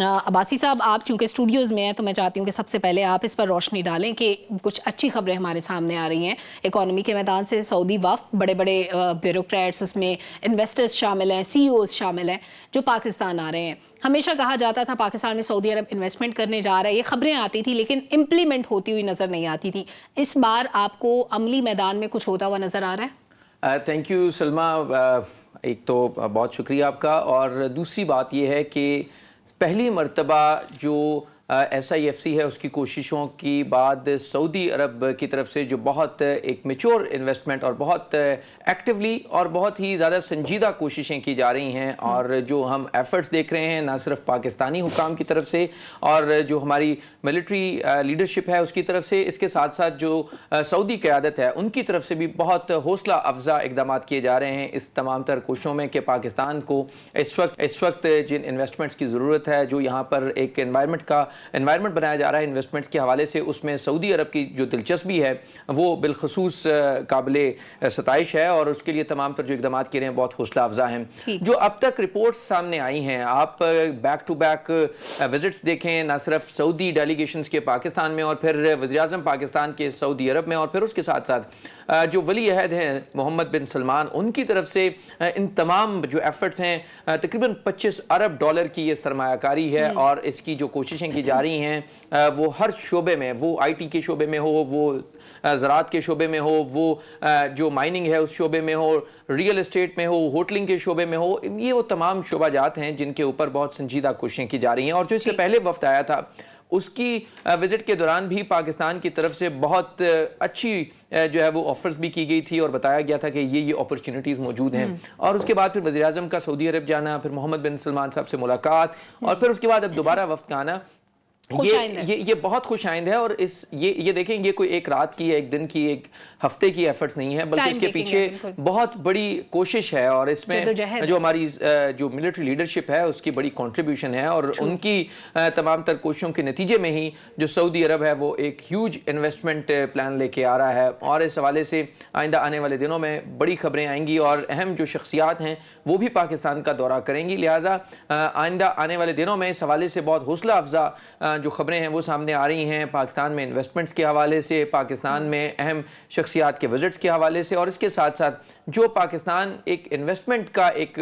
अब्बासी साहब, आप चूंकि स्टूडियोज़ में हैं तो मैं चाहती हूँ कि सबसे पहले आप इस पर रोशनी डालें कि कुछ अच्छी खबरें हमारे सामने आ रही हैं इकॉनमी के मैदान से। सऊदी वफ़द, बड़े बड़े ब्यूरोक्रेट्स, उसमें इन्वेस्टर्स शामिल हैं, CEOs शामिल हैं जो पाकिस्तान आ रहे हैं। हमेशा कहा जाता था पाकिस्तान में सऊदी अरब इन्वेस्टमेंट करने जा रहा है, ये खबरें आती थी लेकिन इम्प्लीमेंट होती हुई नज़र नहीं आती थी। इस बार आपको अमली मैदान में कुछ होता हुआ नज़र आ रहा है? Thank you Salma. एक तो बहुत शुक्रिया आपका, और दूसरी बात यह है कि पहली मर्तबा जो SIFC है उसकी कोशिशों की बाद सऊदी अरब की तरफ से जो बहुत एक मैच्योर इन्वेस्टमेंट और बहुत एक्टिवली और बहुत ही ज़्यादा संजीदा कोशिशें की जा रही हैं, और जो हम एफ़र्ट्स देख रहे हैं ना सिर्फ पाकिस्तानी हुकाम की तरफ से और जो हमारी मिलिट्री लीडरशिप है उसकी तरफ से, इसके साथ साथ जो सऊदी क़यादत है उनकी तरफ से भी बहुत हौसला अफजा इकदाम किए जा रहे हैं इस तमाम तर कोशिशों में कि पाकिस्तान को इस वक्त जिन इन्वेस्टमेंट्स की ज़रूरत है, जो यहाँ पर एक एनवायरनमेंट बनाया जा रहा है इन्वेस्टमेंट्स के हवाले से, उसमें सऊदी अरब की जो दिलचस्पी है वो बिलखसूस काबिले सताइश है, और उसके लिए तमाम तर जो इकदाम किए हैं बहुत हौसला अफजा हैं। जो अब तक रिपोर्ट्स सामने आई हैं, आप बैक टू बैक विजिट्स देखें, ना सिर्फ सऊदी डेलीगेशंस के पाकिस्तान में और फिर वज़ीर-ए-आज़म पाकिस्तान के सऊदी अरब में, और फिर उसके साथ साथ जो वली अहद हैं मोहम्मद बिन सलमान, उनकी तरफ से इन तमाम जो एफर्ट्स हैं तकरीबन $25 अरब की ये सरमायाकारी है, और इसकी जो कोशिशें की जा रही हैं वो हर शोबे में, वो IT के शोबे में हो, वो ज़राअत के शोबे में हो, वो जो माइनिंग है उस शोबे में हो, रियल एस्टेट में हो, होटलिंग के शोबे में हो, ये वो तमाम शोबाजात हैं जिनके ऊपर बहुत संजीदा कोशिशें की जा रही हैं। और जो इससे पहले वफ्द आया था उसकी विज़िट के दौरान भी पाकिस्तान की तरफ से बहुत अच्छी जो है वो ऑफर्स भी की गई थी और बताया गया था कि ये अपॉर्चुनिटीज़ मौजूद हैं। और उसके बाद फिर वज़ीर-ए-आज़म का सऊदी अरब जाना, फिर मोहम्मद बिन सलमान साहब से मुलाकात, और फिर उसके बाद अब दोबारा वफ्द का आना, ये बहुत खुशाइंद है। और ये देखें, ये कोई एक रात की, एक दिन की, एक हफ्ते की एफर्ट्स नहीं है, बल्कि इसके पीछे बहुत बड़ी कोशिश है, और इसमें जो हमारी जो मिलिट्री लीडरशिप है उसकी बड़ी कंट्रीब्यूशन है, और उनकी तमाम तर कोशिशों के नतीजे में ही जो सऊदी अरब है वो एक ह्यूज इन्वेस्टमेंट प्लान लेके आ रहा है। और इस हवाले से आइंदा आने वाले दिनों में बड़ी खबरें आएंगी, और अहम जो शख्सियात हैं वो भी पाकिस्तान का दौरा करेंगी। लिहाजा आइंदा आने वाले दिनों में इस हवाले से बहुत हौसला अफजा जो खबरें हैं वो सामने आ रही हैं, पाकिस्तान में इन्वेस्टमेंट्स के हवाले से, पाकिस्तान में अहम शख्सियात के विजिट्स के हवाले से, और इसके साथ साथ जो पाकिस्तान एक इन्वेस्टमेंट का एक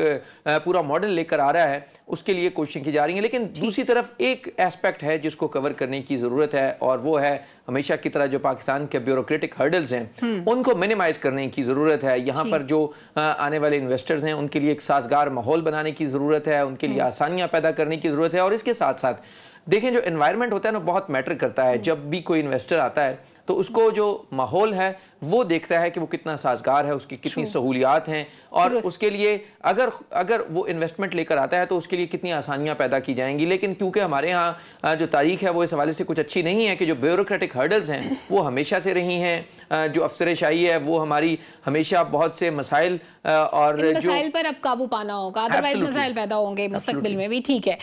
पूरा मॉडल लेकर आ रहा है उसके लिए कोशिशें की जा रही हैं। लेकिन दूसरी तरफ एक एस्पेक्ट है जिसको कवर करने की ज़रूरत है, और वो है हमेशा की तरह जो पाकिस्तान के ब्यूरोक्रेटिक हर्डल्स हैं उनको मिनिमाइज करने की ज़रूरत है। यहाँ पर जो आने वाले इन्वेस्टर्स हैं उनके लिए एक साजगार माहौल बनाने की ज़रूरत है, उनके लिए आसानियाँ पैदा करने की ज़रूरत है। और इसके साथ साथ देखें, जो एनवायरनमेंट होता है ना बहुत मैटर करता है। जब भी कोई इन्वेस्टर आता है तो उसको जो माहौल है वो देखता है कि वो कितना साजगार है, उसकी कितनी सहूलियात हैं, और उसके लिए अगर वो इन्वेस्टमेंट लेकर आता है तो उसके लिए कितनी आसानियां पैदा की जाएंगी। लेकिन क्योंकि हमारे यहाँ जो तारीख है वो इस हवाले से कुछ अच्छी नहीं है कि जो ब्यूरोक्रेटिक हर्डल्स हैं वो हमेशा से रही हैं, जो अफसरशाही है वो हमारी हमेशा बहुत से मसाइल और जो मसाइल पर अब काबू पाना होगा, अदरवाइज मसाइल पैदा होंगे मुस्तकबिल में भी। ठीक है।